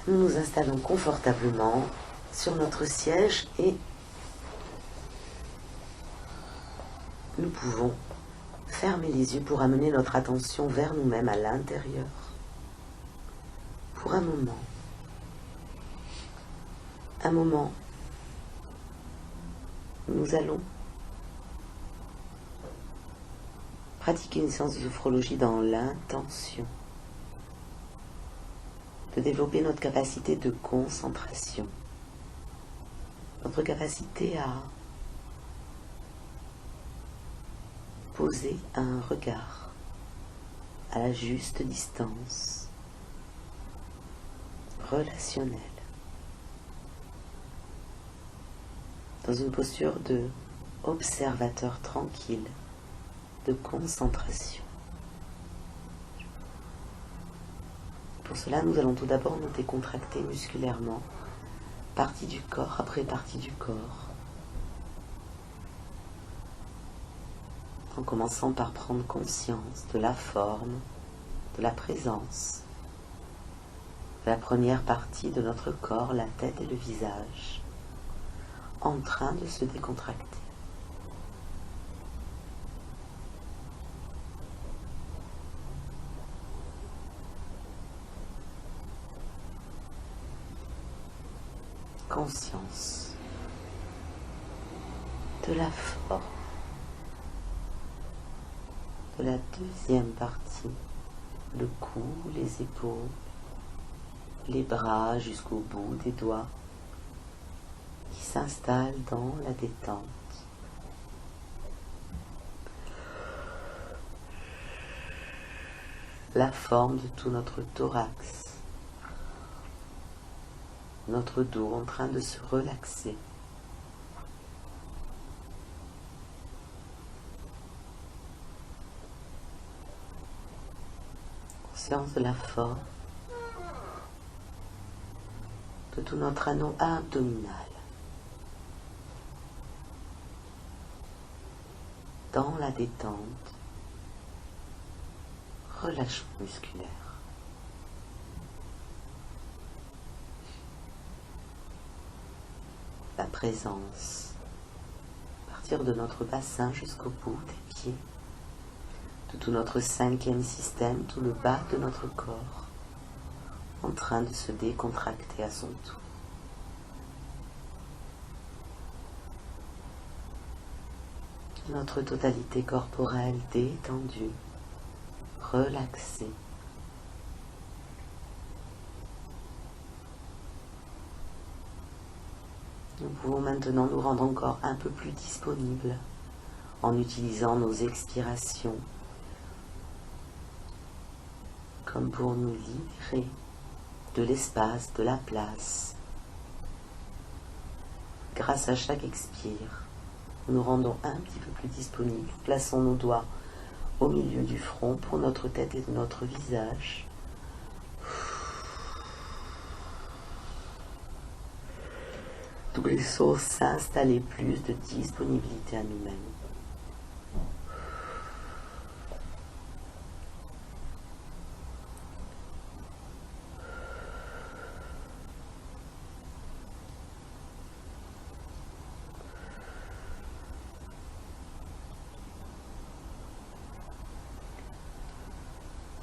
Nous nous installons confortablement sur notre siège et nous pouvons fermer les yeux pour amener notre attention vers nous-mêmes à l'intérieur. Pour un moment, nous allons pratiquer une séance de sophrologie dans l'intention de développer notre capacité de concentration, notre capacité à poser un regard à la juste distance relationnelle, dans une posture de observateur tranquille, de concentration. Pour cela, nous allons tout d'abord nous décontracter musculairement, partie du corps après partie du corps, en commençant par prendre conscience de la forme, de la présence, de la première partie de notre corps, la tête et le visage, en train de se décontracter. Conscience de la forme de la deuxième partie, le cou, les épaules, les bras jusqu'au bout des doigts qui s'installent dans la détente. La forme de tout notre thorax, notre dos en train de se relaxer. Conscience de la forme de tout notre anneau abdominal. Dans la détente, relâchement musculaire. La présence, à partir de notre bassin jusqu'au bout des pieds, de tout notre cinquième système, tout le bas de notre corps, en train de se décontracter à son tour. Notre totalité corporelle détendue, relaxée. Nous pouvons maintenant nous rendre encore un peu plus disponibles en utilisant nos expirations comme pour nous libérer de l'espace, de la place. Grâce à chaque expire, nous nous rendons un petit peu plus disponibles. Plaçons nos doigts au milieu du front pour notre tête et de notre visage. Nous laissons s'installer plus de disponibilité à nous-mêmes.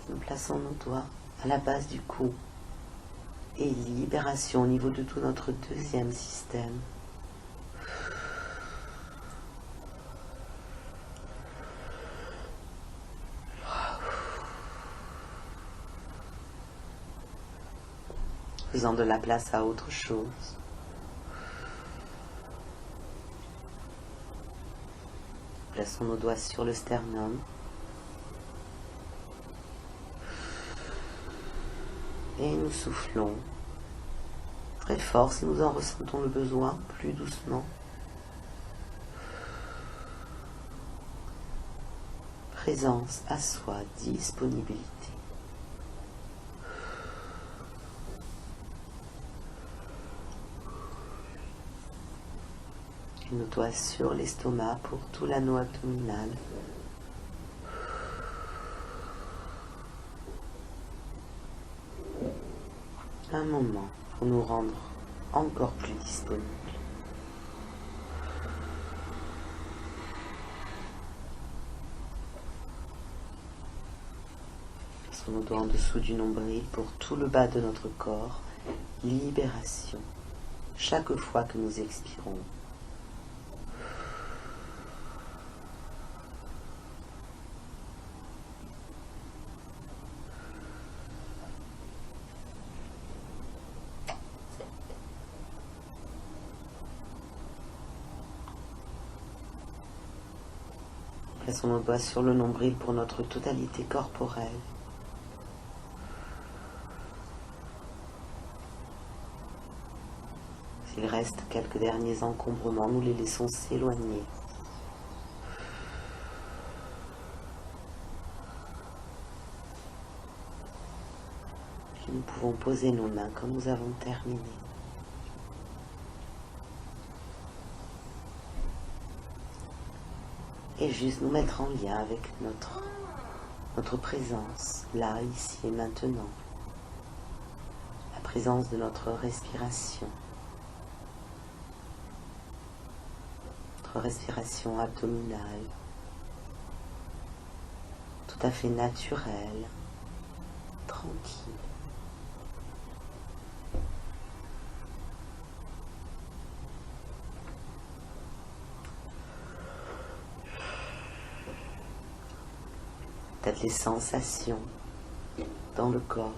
Nous plaçons nos doigts à la base du cou et libération au niveau de tout notre deuxième système. Faisant de la place à autre chose. Plaçons nos doigts sur le sternum. Et nous soufflons très fort si nous en ressentons le besoin, plus doucement. Présence à soi, disponibilité. Nos doigts sur l'estomac pour tout l'anneau abdominal. Un moment pour nous rendre encore plus disponibles. Passons nos doigts en dessous du nombril pour tout le bas de notre corps. Libération. Chaque fois que nous expirons. Plaçons nos doigts sur le nombril pour notre totalité corporelle. S'il reste quelques derniers encombrements, nous les laissons s'éloigner. Puis nous pouvons poser nos mains quand nous avons terminé. Et juste nous mettre en lien avec notre présence, là, ici et maintenant. La présence de notre respiration. Notre respiration abdominale. Tout à fait naturelle, tranquille. Peut-être les sensations dans le corps.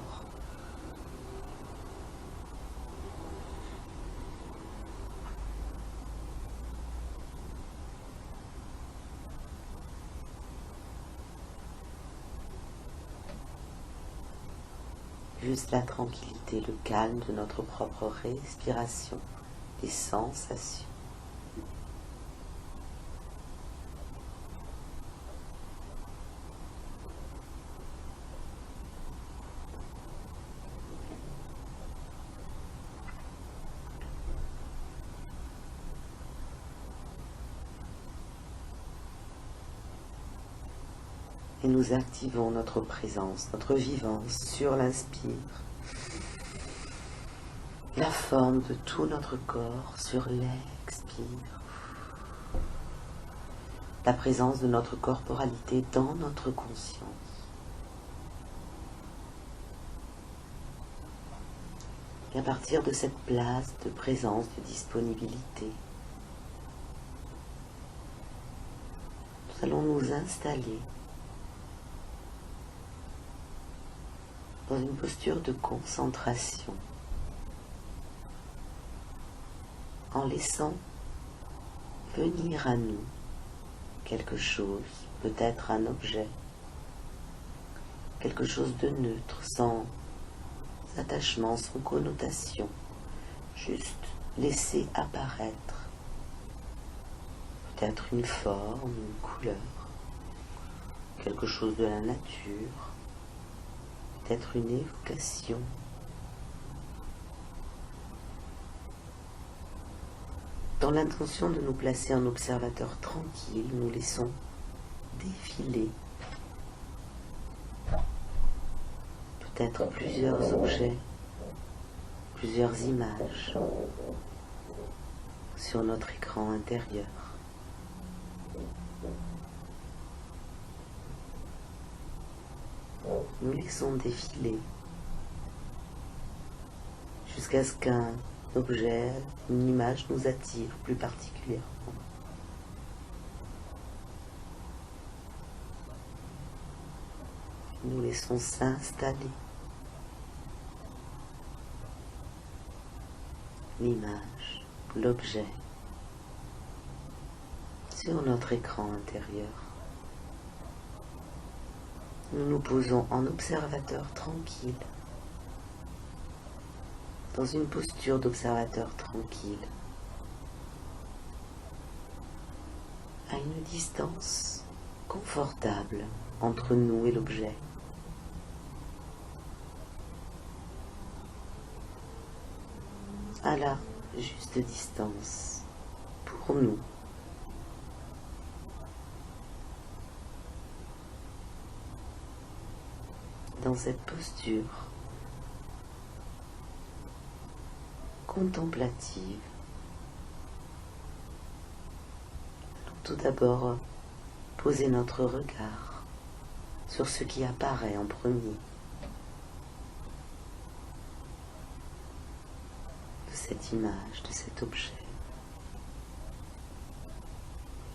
Juste la tranquillité, le calme de notre propre respiration, des sensations. Et nous activons notre présence, notre vivance sur l'inspire. La forme de tout notre corps sur l'expire. La présence de notre corporalité dans notre conscience. Et à partir de cette place de présence, de disponibilité, nous allons nous installer dans une posture de concentration, en laissant venir à nous quelque chose, peut-être un objet, quelque chose de neutre, sans attachement, sans connotation, juste laisser apparaître peut-être une forme, une couleur, quelque chose de la nature, peut-être une évocation. Dans l'intention de nous placer en observateur tranquille, nous laissons défiler peut-être plusieurs objets, plusieurs images sur notre écran intérieur. Nous laissons défiler jusqu'à ce qu'un objet, une image nous attire plus particulièrement. Nous laissons s'installer l'image, l'objet sur notre écran intérieur. Nous nous posons en observateur tranquille, dans une posture d'observateur tranquille, à une distance confortable entre nous et l'objet. À la juste distance pour nous. Dans cette posture, contemplative. Tout d'abord, poser notre regard sur ce qui apparaît en premier de cette image, de cet objet,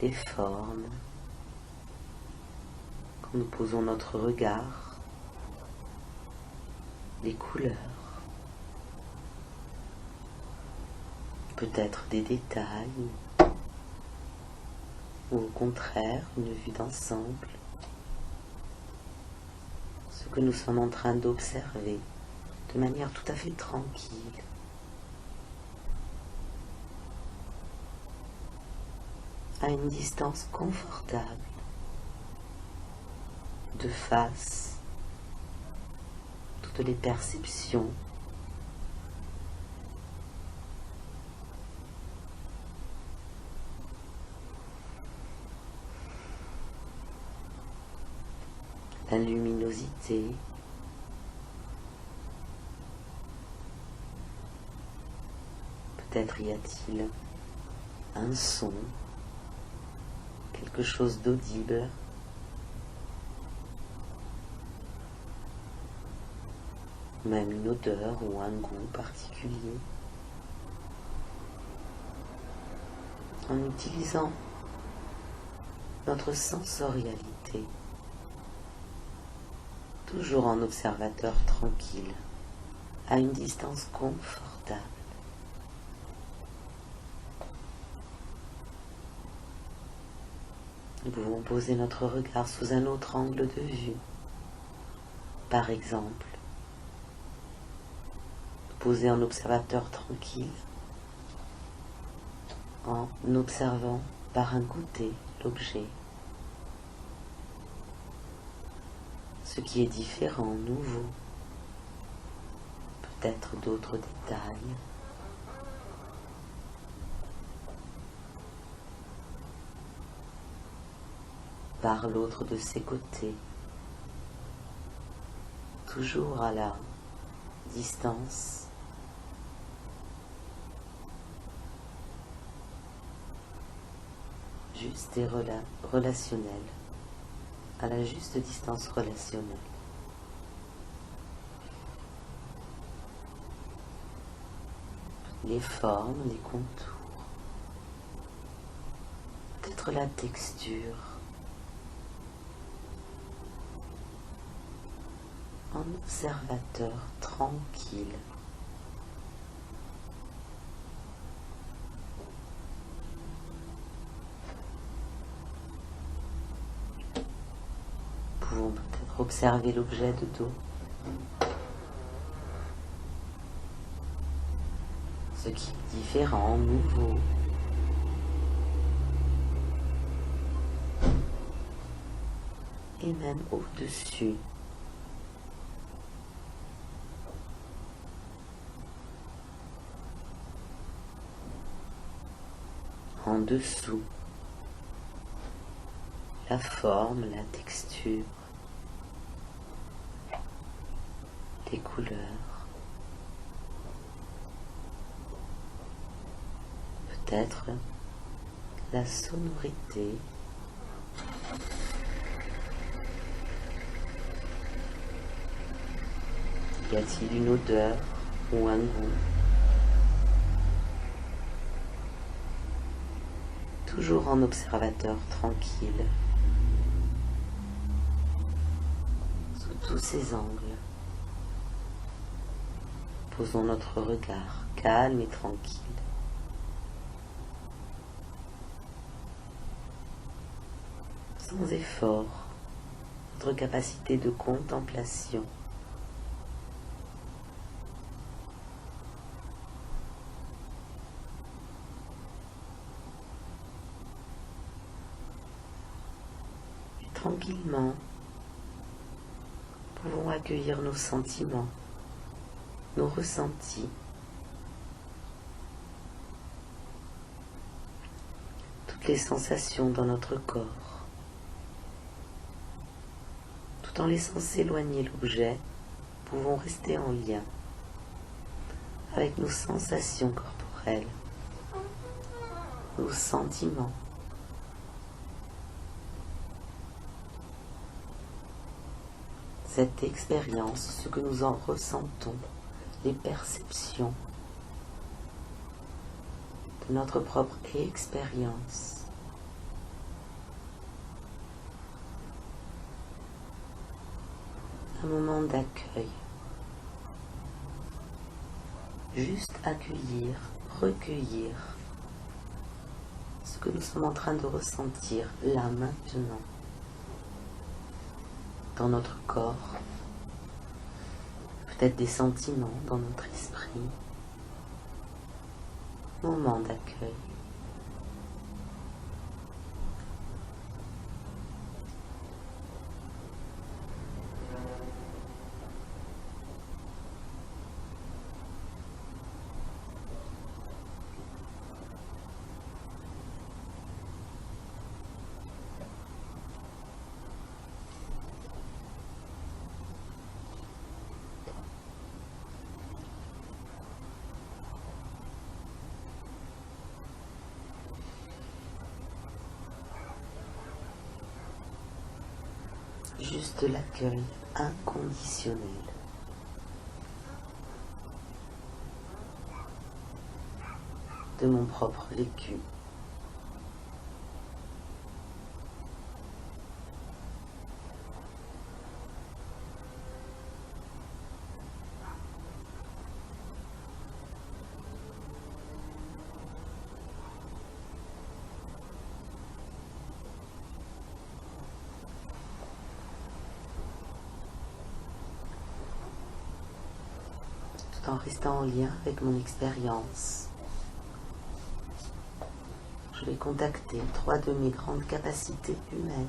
les formes. Quand nous posons notre regard, les couleurs, peut-être des détails, ou au contraire une vue d'ensemble, ce que nous sommes en train d'observer de manière tout à fait tranquille. À une distance confortable, de face, toutes les perceptions, la luminosité, peut-être y a-t-il un son, quelque chose d'audible, même une odeur ou un goût particulier. En utilisant notre sensorialité, toujours en observateur tranquille, à une distance confortable. Nous pouvons poser notre regard sous un autre angle de vue. Par exemple, poser en observateur tranquille, en observant par un côté l'objet, ce qui est différent, nouveau, peut-être d'autres détails. Par l'autre de ses côtés, toujours à la distance, juste et relationnelle, à la juste distance relationnelle. Les formes, les contours, peut-être la texture, en observateur tranquille. Nous pouvons peut-être observer l'objet de dos, ce qui est différent, nouveau. Et même au-dessus. En dessous, la forme, la texture, les couleurs, peut-être la sonorité, y a-t-il une odeur ou un goût? Toujours en observateur tranquille, sous tous ces angles. Posons notre regard calme et tranquille. Sans effort, notre capacité de contemplation. Tranquillement, nous pouvons accueillir nos sentiments, nos ressentis, toutes les sensations dans notre corps, tout en laissant s'éloigner l'objet, nous pouvons rester en lien avec nos sensations corporelles, nos sentiments. Cette expérience, ce que nous en ressentons, les perceptions de notre propre expérience. Un moment d'accueil. Juste accueillir, recueillir ce que nous sommes en train de ressentir là maintenant dans notre corps, peut-être des sentiments dans notre esprit. Moment d'accueil. Juste l'accueil inconditionnel. De mon propre vécu. En restant en lien avec mon expérience, je vais contacter 3 de mes grandes capacités humaines.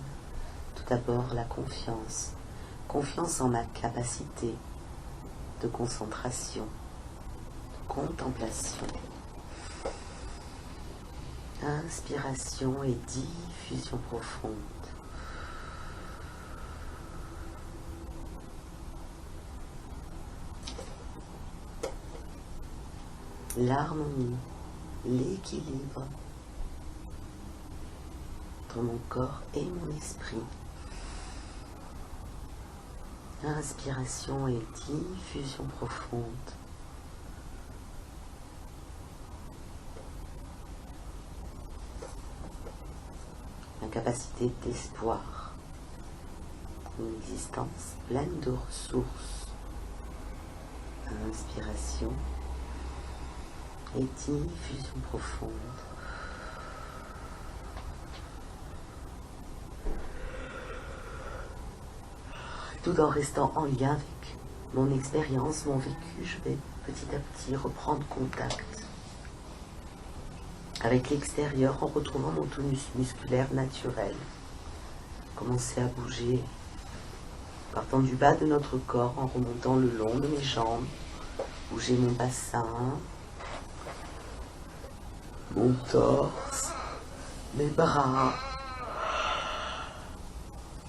Tout d'abord, la confiance. Confiance en ma capacité de concentration, de contemplation. Inspiration et diffusion profonde. L'harmonie, l'équilibre entre mon corps et mon esprit. Inspiration et diffusion profonde. Ma capacité d'espoir. Une existence pleine de ressources. Inspiration et diffusion profonde. Tout en restant en lien avec mon expérience, mon vécu, je vais petit à petit reprendre contact avec l'extérieur en retrouvant mon tonus musculaire naturel. Commencer à bouger, partant du bas de notre corps en remontant le long de mes jambes, bouger mon bassin, mon torse, mes bras,